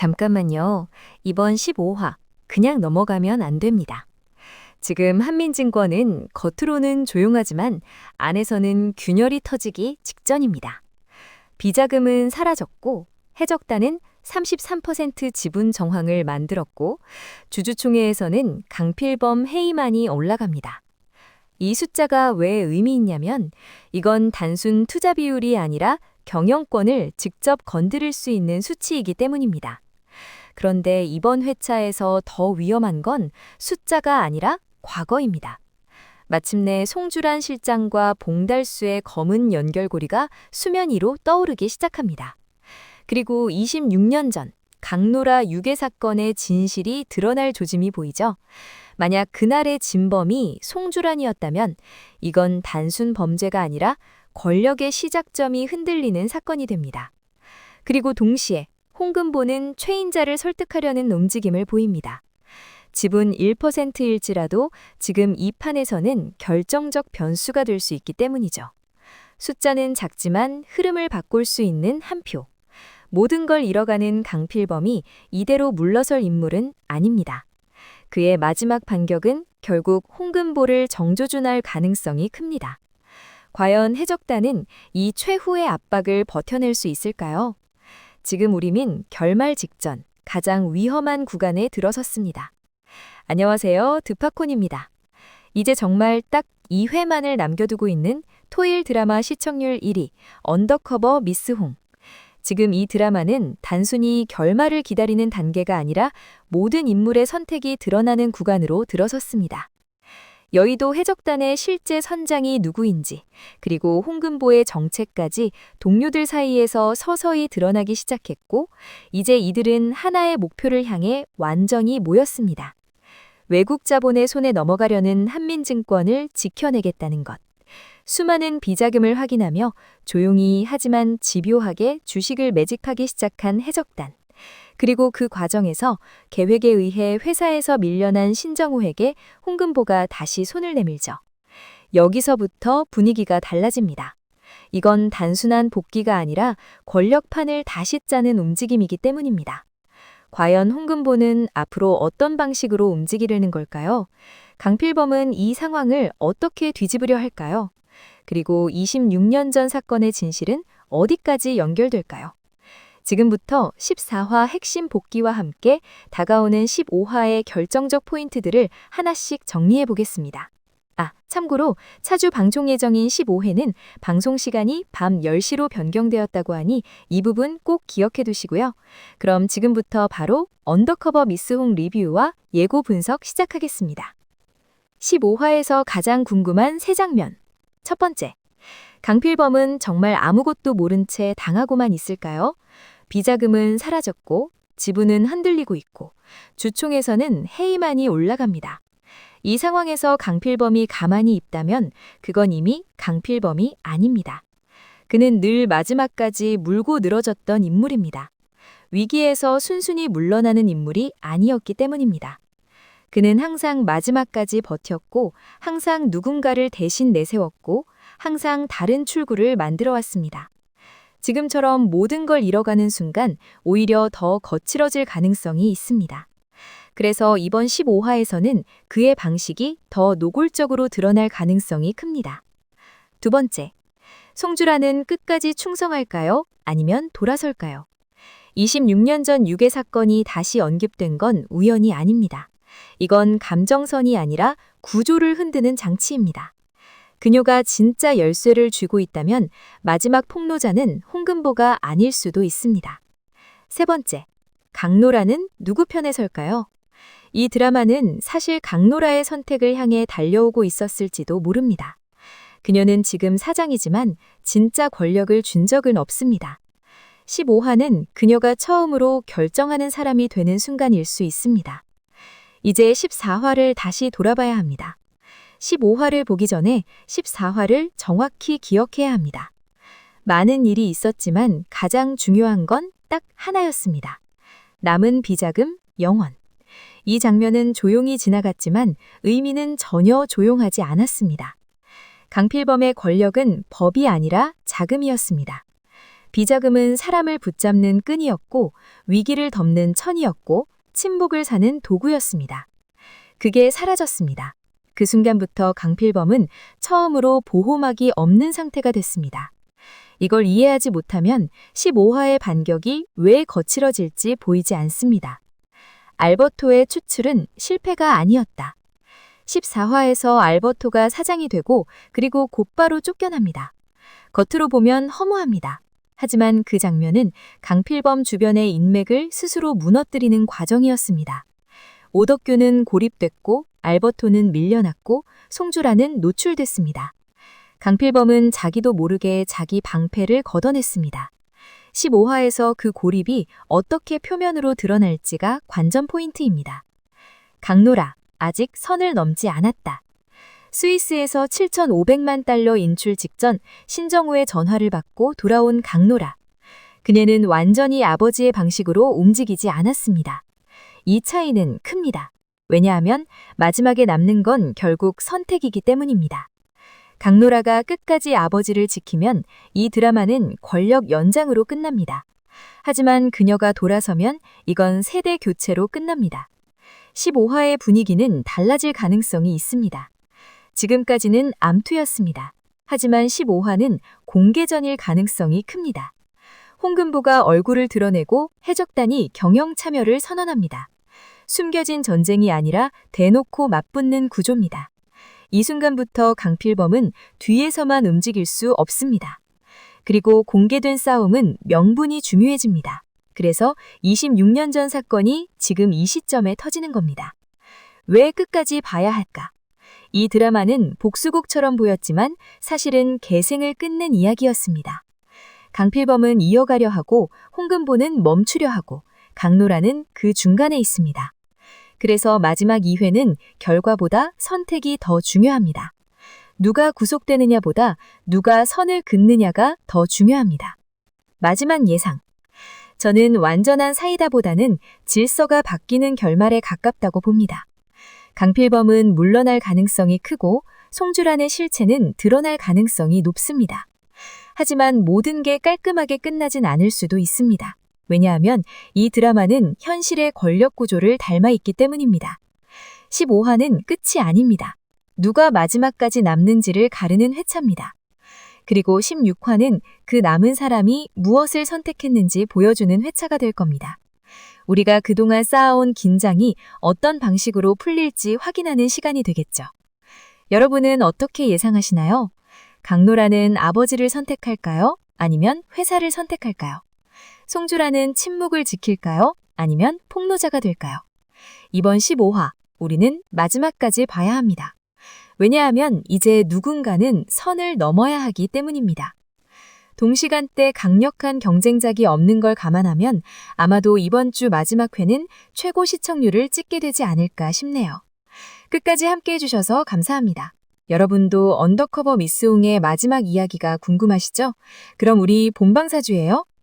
잠깐만요. 이번 15화 그냥 넘어가면 안 됩니다. 지금 한민증권은 겉으로는 조용하지만 안에서는 균열이 터지기 직전입니다. 비자금은 사라졌고 해적단은 33% 지분 정황을 만들었고 주주총회에서는 강필범 해임안이 올라갑니다. 이 숫자가 왜 의미 있냐면 이건 단순 투자 비율이 아니라 경영권을 직접 건드릴 수 있는 수치이기 때문입니다. 그런데 이번 회차에서 더 위험한 건 숫자가 아니라 과거입니다. 마침내 송주란 실장과 봉달수의 검은 연결고리가 수면 위로 떠오르기 시작합니다. 그리고 26년 전 강노라 유괴 사건의 진실이 드러날 조짐이 보이죠. 만약 그날의 진범이 송주란이었다면 이건 단순 범죄가 아니라 권력의 시작점이 흔들리는 사건이 됩니다. 그리고 동시에 홍금보는 최인자를 설득하려는 움직임을 보입니다. 지분 1%일지라도 지금 이 판에서는 결정적 변수가 될 수 있기 때문이죠. 숫자는 작지만 흐름을 바꿀 수 있는 한 표. 모든 걸 잃어가는 강필범이 이대로 물러설 인물은 아닙니다. 그의 마지막 반격은 결국 홍금보를 정조준할 가능성이 큽니다. 과연 해적단은 이 최후의 압박을 버텨낼 수 있을까요? 지금 우리는 결말 직전 가장 위험한 구간에 들어섰습니다. 안녕하세요, 드파콘입니다. 이제 정말 딱 2회만을 남겨두고 있는 토일 드라마 시청률 1위 언더커버 미스 홍. 지금 이 드라마는 단순히 결말을 기다리는 단계가 아니라 모든 인물의 선택이 드러나는 구간으로 들어섰습니다. 여의도 해적단의 실제 선장이 누구인지, 그리고 홍금보의 정체까지 동료들 사이에서 서서히 드러나기 시작했고, 이제 이들은 하나의 목표를 향해 완전히 모였습니다. 외국 자본의 손에 넘어가려는 한민증권을 지켜내겠다는 것. 수많은 비자금을 확인하며 조용히 하지만 집요하게 주식을 매집하기 시작한 해적단. 그리고 그 과정에서 계획에 의해 회사에서 밀려난 신정우에게 홍금보가 다시 손을 내밀죠. 여기서부터 분위기가 달라집니다. 이건 단순한 복귀가 아니라 권력판을 다시 짜는 움직임이기 때문입니다. 과연 홍금보는 앞으로 어떤 방식으로 움직이려는 걸까요? 강필범은 이 상황을 어떻게 뒤집으려 할까요? 그리고 26년 전 사건의 진실은 어디까지 연결될까요? 지금부터 14화 핵심 복귀와 함께 다가오는 15화의 결정적 포인트들을 하나씩 정리해 보겠습니다. 참고로 차주 방송 예정인 15회는 방송 시간이 밤 10시로 변경되었다고 하니 이 부분 꼭 기억해 두시고요. 그럼 지금부터 바로 언더커버 미스 홍 리뷰와 예고 분석 시작하겠습니다. 15화에서 가장 궁금한 세 장면. 첫 번째, 강필범은 정말 아무것도 모른 채 당하고만 있을까요? 비자금은 사라졌고 지분은 흔들리고 있고 주총에서는 해임안이 올라갑니다. 이 상황에서 강필범이 가만히 있다면 그건 이미 강필범이 아닙니다. 그는 늘 마지막까지 물고 늘어졌던 인물입니다. 위기에서 순순히 물러나는 인물이 아니었기 때문입니다. 그는 항상 마지막까지 버텼고 항상 누군가를 대신 내세웠고 항상 다른 출구를 만들어 왔습니다. 지금처럼 모든 걸 잃어가는 순간 오히려 더 거칠어질 가능성이 있습니다. 그래서 이번 15화에서는 그의 방식이 더 노골적으로 드러날 가능성이 큽니다. 두 번째, 송주란은 끝까지 충성할까요? 아니면 돌아설까요? 26년 전 유괴 사건이 다시 언급된 건 우연이 아닙니다. 이건 감정선이 아니라 구조를 흔드는 장치입니다. 그녀가 진짜 열쇠를 쥐고 있다면 마지막 폭로자는 홍금보가 아닐 수도 있습니다. 세 번째, 강노라는 누구 편에 설까요? 이 드라마는 사실 강노라의 선택을 향해 달려오고 있었을지도 모릅니다. 그녀는 지금 사장이지만 진짜 권력을 준 적은 없습니다. 15화는 그녀가 처음으로 결정하는 사람이 되는 순간일 수 있습니다. 이제 14화를 다시 돌아봐야 합니다. 15화를 보기 전에 14화를 정확히 기억해야 합니다. 많은 일이 있었지만 가장 중요한 건 딱 하나였습니다. 남은 비자금, 영원. 이 장면은 조용히 지나갔지만 의미는 전혀 조용하지 않았습니다. 강필범의 권력은 법이 아니라 자금이었습니다. 비자금은 사람을 붙잡는 끈이었고 위기를 덮는 천이었고 침묵을 사는 도구였습니다. 그게 사라졌습니다. 그 순간부터 강필범은 처음으로 보호막이 없는 상태가 됐습니다. 이걸 이해하지 못하면 15화의 반격이 왜 거칠어질지 보이지 않습니다. 알버토의 추출은 실패가 아니었다. 14화에서 알버토가 사장이 되고 그리고 곧바로 쫓겨납니다. 겉으로 보면 허무합니다. 하지만 그 장면은 강필범 주변의 인맥을 스스로 무너뜨리는 과정이었습니다. 오덕규는 고립됐고 알버토는 밀려났고 송주라는 노출됐습니다. 강필범은 자기도 모르게 자기 방패를 걷어냈습니다. 15화에서 그 고립이 어떻게 표면으로 드러날지가 관전 포인트입니다. 강노라, 아직 선을 넘지 않았다. 스위스에서 7,500만 달러 인출 직전 신정우의 전화를 받고 돌아온 강노라. 그녀는 완전히 아버지의 방식으로 움직이지 않았습니다. 이 차이는 큽니다. 왜냐하면 마지막에 남는 건 결국 선택이기 때문입니다. 강노라가 끝까지 아버지를 지키면 이 드라마는 권력 연장으로 끝납니다. 하지만 그녀가 돌아서면 이건 세대 교체로 끝납니다. 15화의 분위기는 달라질 가능성이 있습니다. 지금까지는 암투였습니다. 하지만 15화는 공개전일 가능성이 큽니다. 홍금보가 얼굴을 드러내고 해적단이 경영 참여를 선언합니다. 숨겨진 전쟁이 아니라 대놓고 맞붙는 구조입니다. 이 순간부터 강필범은 뒤에서만 움직일 수 없습니다. 그리고 공개된 싸움은 명분이 중요해집니다. 그래서 26년 전 사건이 지금 이 시점에 터지는 겁니다. 왜 끝까지 봐야 할까? 이 드라마는 복수극처럼 보였지만 사실은 계생을 끊는 이야기였습니다. 강필범은 이어가려 하고 홍금보는 멈추려 하고 강노라는 그 중간에 있습니다. 그래서 마지막 2회는 결과보다 선택이 더 중요합니다. 누가 구속되느냐보다 누가 선을 긋느냐가 더 중요합니다. 마지막 예상. 저는 완전한 사이다보다는 질서가 바뀌는 결말에 가깝다고 봅니다. 강필범은 물러날 가능성이 크고 송주란의 실체는 드러날 가능성이 높습니다. 하지만 모든 게 깔끔하게 끝나진 않을 수도 있습니다. 왜냐하면 이 드라마는 현실의 권력 구조를 닮아 있기 때문입니다. 15화는 끝이 아닙니다. 누가 마지막까지 남는지를 가르는 회차입니다. 그리고 16화는 그 남은 사람이 무엇을 선택했는지 보여주는 회차가 될 겁니다. 우리가 그동안 쌓아온 긴장이 어떤 방식으로 풀릴지 확인하는 시간이 되겠죠. 여러분은 어떻게 예상하시나요? 강노라는 아버지를 선택할까요? 아니면 회사를 선택할까요? 송주라는 침묵을 지킬까요? 아니면 폭로자가 될까요? 이번 15화, 우리는 마지막까지 봐야 합니다. 왜냐하면 이제 누군가는 선을 넘어야 하기 때문입니다. 동시간대 강력한 경쟁작이 없는 걸 감안하면 아마도 이번 주 마지막 회는 최고 시청률을 찍게 되지 않을까 싶네요. 끝까지 함께 해주셔서 감사합니다. 여러분도 언더커버 미스홍의 마지막 이야기가 궁금하시죠? 그럼 우리 본방사주예요.